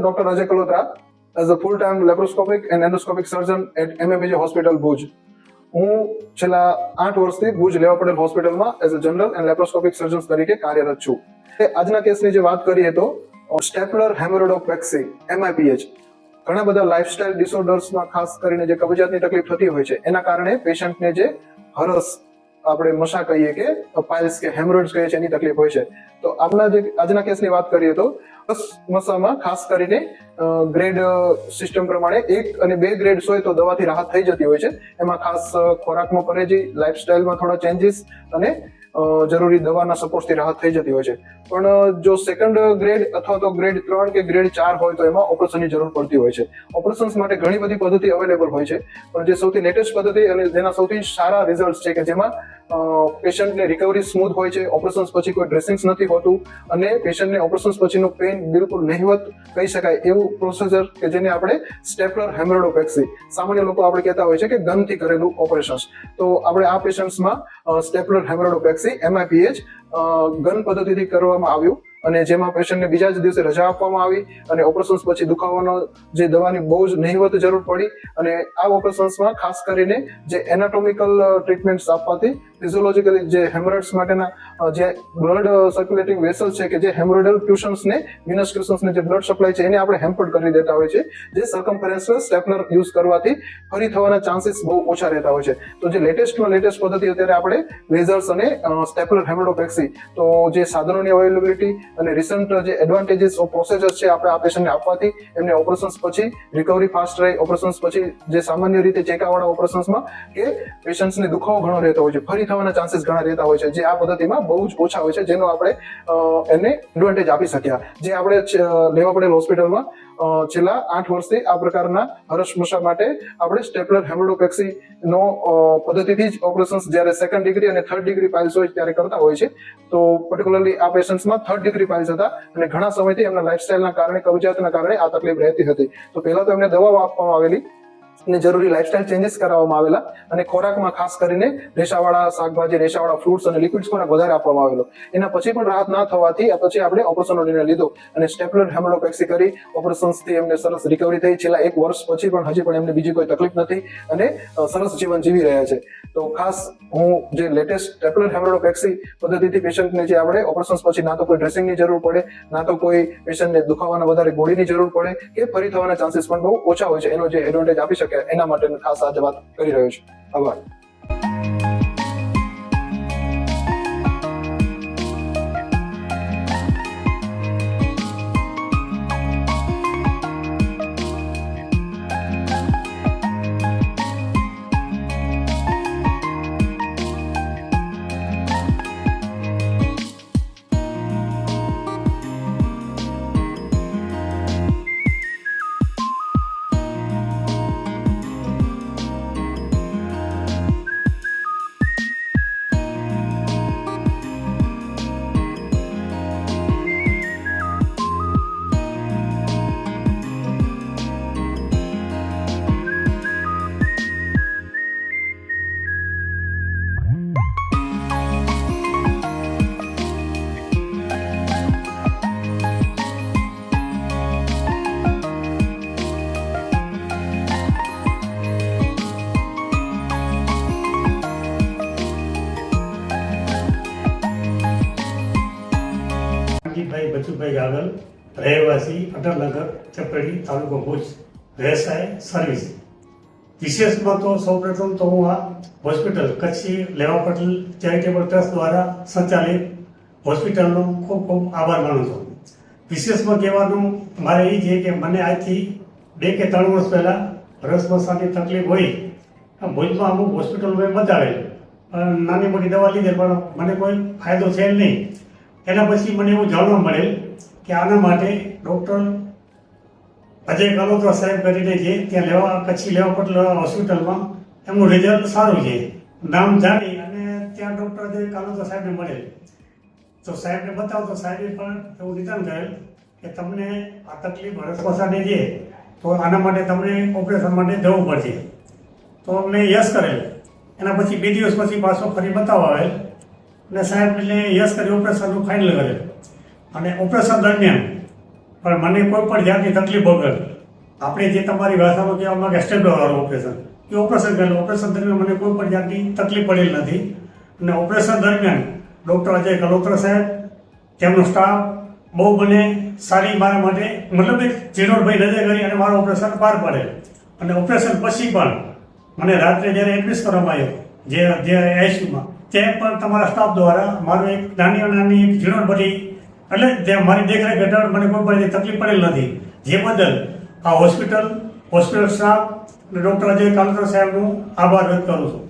Dr. Ajay Kalotra as a full-time laparoscopic and endoscopic surgeon at MAPJ Hospital, Bhuj. હું છેલ્લા 8 વર્ષથી ભુજ લેવા પડેલ હોસ્પિટલમાં as a general and laparoscopic સર્જન તરીકે કાર્યરત છું. આજના કેસની જે વાત કરીએ તો સ્ટેપલર હેમરોડોપેક્સી MIPH ઘણા બધા લાઇફસ્ટાઇલ ડિસઓર્ડર્સમાં ખાસ કરીને જે કબજિયાતની તકલીફ થતી હોય છે એના કારણે પેશન્ટને જે હરસ આપણે મશા કહીએ કે પાઇલ્સ કે હેમરોઇડ્સ કહીએ છીએ એની તકલીફ હોય છે. તો આપણા જે આજના કેસની વાત કરીએ તો મસામાં ખાસ કરીને ગ્રેડ સિસ્ટમ પ્રમાણે 1 અને 2 ગ્રેડ્સ હોય તો દવાથી રાહત થઈ જતી હોય છે. એમાં ખાસ ખોરાકમાં પરેજી, લાઇફસ્ટાઇલમાં થોડા ચેન્જીસ અને જરૂરી દવાના સપોર્ટથી રાહત થઈ જતી હોય છે. પણ જો સેકન્ડ ગ્રેડ અથવા તો ગ્રેડ 3 કે ગ્રેડ 4 હોય તો એમાં ઓપરેશનની જરૂર પડતી હોય છે. ઓપરેશન્સ માટે ઘણી બધી પદ્ધતિ અવેલેબલ હોય છે, પણ જે સૌથી લેટેસ્ટ પદ્ધતિ અને જેના સૌથી સારા રિઝલ્ટ છે કે જેમાં પેશન્ટને રિકવરી સ્મૂથ હોય છે, ઓપરેશન્સ પછી કોઈ ડ્રેસિંગ્સ નથી હોતું અને પેશન્ટને ઓપરેશન્સ પછીનું પેઇન બિલકુલ નહિવત કહી શકાય એવું પ્રોસિજર કે જેને આપણે સ્ટેપલર હેમરોડોપેક્સી, સામાન્ય લોકો આપણે કહેતા હોય છે કે ગનથી કરેલું ઓપરેશન્સ. તો આપણે આ પેશન્ટ્સમાં સ્ટેપલર હેમરોડોપેક્સી MIPH ગન પદ્ધતિથી કરવામાં આવ્યું અને જેમાં પેશન્ટને બીજા જ દિવસે રજા આપવામાં આવી અને ઓપરેશન્સ પછી દુખાવાનો જે દવાની બહુ જ નહિવત જરૂર પડી. અને આ ઓપરેશન્સમાં ખાસ કરીને જે એનાટોમિકલ ટ્રીટમેન્ટ્સ આપવાથી ફિઝિયોલોજીકલી જે હેમરોઇડ્સ માટેના જે બ્લડ સર્ક્યુલેટિંગ વેસલ્સ છે કે જે હેમરોઇડલ ટ્યુશન્સને વિનસ ટ્યુશન્સને જે બ્લડ સપ્લાય છે એને આપણે હેમ્પર્ડ કરી દેતા હોય છે, જે સર્કમ્ફરન્શિયલ સ્ટેપલર યુઝ કરવાથી ફરી થવાના ચાન્સીસ બહુ ઓછા રહેતા હોય છે. તો જે લેટેસ્ટમાં લેટેસ્ટ પદ્ધતિ અત્યારે આપણે લેઝર્સ અને સ્ટેપલર હેમરોડોપેક્સી, તો જે સાધનોની અવેલેબિલિટી અને રિસન્ટ જે એડવાન્ટેજીસ ઓફ પ્રોસેસર્સ છે આપણે આ પેશન્ટને આપવાથી એમને ઓપરેશન્સ પછી રિકવરી ફાસ્ટ રહે. ઓપરેશન્સ પછી જે સામાન્ય રીતે ચેકાવાળા ઓપરેશન્સમાં કે પેશન્ટ્સને દુખાવો ઘણો રહેતો હોય છે, ફરી થવાના ચાન્સીસ ઘણા રહેતા હોય છે, જે આ પદ્ધતિમાં બહુ જ ઓછા હોય છે, જેનો આપણે એને એડવાન્ટેજ આપી શક્યા. જે આપણે લેવા પડેલ હોસ્પિટલમાં છેલ્લા 8 વર્ષથી આ પ્રકારના હરસમશા માટે આપણે સ્ટેપલર હેમરોડોપેક્સી નો પદ્ધતિથી જ ઓપરેશન્સ જ્યારે 2nd ડિગ્રી અને 3rd ડિગ્રી પાઇલ્સ હોય ત્યારે કરતા હોય છે. તો પર્ટિક્યુલરલી આ પેશન્ટ્સમાં 3rd ડિગ્રી પાઇલ્સ હતા અને ઘણા સમયથી એમના લાઇફસ્ટાઇલના કારણે, કબજિયાતના કારણે આ તકલીફ રહેતી હતી. તો પહેલા તો એમને દવાઓ આપવામાં આવેલી ને જરૂરી લાઇફસ્ટાઇલ ચેન્જીસ કરાવવામાં આવેલા અને ખોરાકમાં ખાસ કરીને રેશાવાળા શાકભાજી, રેશાવાળા ફ્રૂટ્સ અને લિક્વિડ્સ ખોરાક વધારે આપવામાં આવેલો. એના પછી પણ રાહત ના થવાથી પછી આપણે ઓપરેશનનો નિર્ણય લીધો અને સ્ટેપલર હેમરોડોપેક્સી કરી ઓપરેશન્સથી એમને સરસ રિકવરી થઈ. છેલ્લા 1 વર્ષ પછી પણ હજી પણ એમને બીજી કોઈ તકલીફ નથી અને સરસ જીવન જીવી રહ્યા છે. તો ખાસ હું જે લેટેસ્ટ સ્ટેપલર હેમરોડોપેક્સી પદ્ધતિથી પેશન્ટને જે આપણે ઓપરેશન્સ પછી ના તો કોઈ ડ્રેસિંગની જરૂર પડે, ના તો કોઈ પેશન્ટને દુખાવાના વધારે ગોળીની જરૂર પડે કે ફરી થવાના ચાન્સીસ પણ બહુ ઓછા હોય છે, એનો જે એડવાન્ટેજ આપી શકે એના માટે ખાસ આજે વાત કરી રહ્યો છું. આભાર. ભાઈ બચુભાઈ ગાગલ, રહેવાસી અટલનગર, ચપડી, તાલુકો ભુજ, વ્યવસાય સર્વિસ. વિશેષમાં તો સૌપ્રથમ તો હું આ હોસ્પિટલ કચ્છી લેવા પટેલ ચેરિટેબલ ટ્રસ્ટ દ્વારા સંચાલિત હોસ્પિટલનો ખૂબ ખૂબ આભાર માનું છું. વિશેષમાં કહેવાનું મારે એ છે કે મને આજથી 2 કે 3 વર્ષ પહેલાં હરસમસાની તકલીફ હોય. ભુજમાં અમુક હોસ્પિટલ મેં બતાવેલ, નાની મોટી દવા લીધેલ, પણ મને કોઈ ફાયદો છે નહીં. એના પછી મને એવું જાણવા મળેલ કે આના માટે ડૉક્ટર અજય કલોત્રા સાહેબ કરીને છે ત્યાં કચ્છી લેવા પટેલ હોસ્પિટલમાં એમનું રિઝલ્ટ સારું છે. નામ જાણી અને ત્યાં ડૉક્ટર અજય કલોત્રા સાહેબને મળેલ. તો સાહેબને બતાવો તો સાહેબે પણ એવું નિદાન કરેલ કે તમને આ તકલીફ હરસમસાની છે તો આના માટે તમને ઓપરેશન માટે જવું પડશે. તો અમને યસ કરેલ. એના પછી 2 દિવસ પછી પાછો ફરી બતાવવા આવેલ અને સાહેબ એટલે યસ કરી ઓપરેશનનું ફાઇનલ કરેલ. અને ઓપરેશન દરમિયાન પણ મને કોઈ પણ જાતની તકલીફ વગર આપણે જે તમારી ભાષામાં કહેવામાં કે સ્ટેપલરવાળું ઓપરેશન એ ઓપરેશન કરેલું. ઓપરેશન દરમિયાન મને કોઈ પણ જાતની તકલીફ પડેલ નથી. અને ઓપરેશન દરમિયાન ડૉક્ટર અજય કલોત્રા સાહેબ, તેમનો સ્ટાફ બહુ મને સારી મારા માટે મતલબ એક ઝીણવટભાઈ નજર કરી અને મારું ઓપરેશન પાર પાડેલ. અને ઓપરેશન પછી પણ મને રાત્રે જ્યારે એડમિટ કરવામાં આવ્યો જે આઈસીયુમાં, ત્યાં પણ તમારા સ્ટાફ દ્વારા મારું એક નાની એક ઝીણવટભરી એટલે જે મારી દેખરેખ હેઠળ મને કોઈ પણ તકલીફ પડેલ નથી. જે બદલ આ હોસ્પિટલ સ્ટાફ અને ડૉક્ટર અજય કલોત્રા સાહેબનું આભાર વ્યક્ત કરું છું.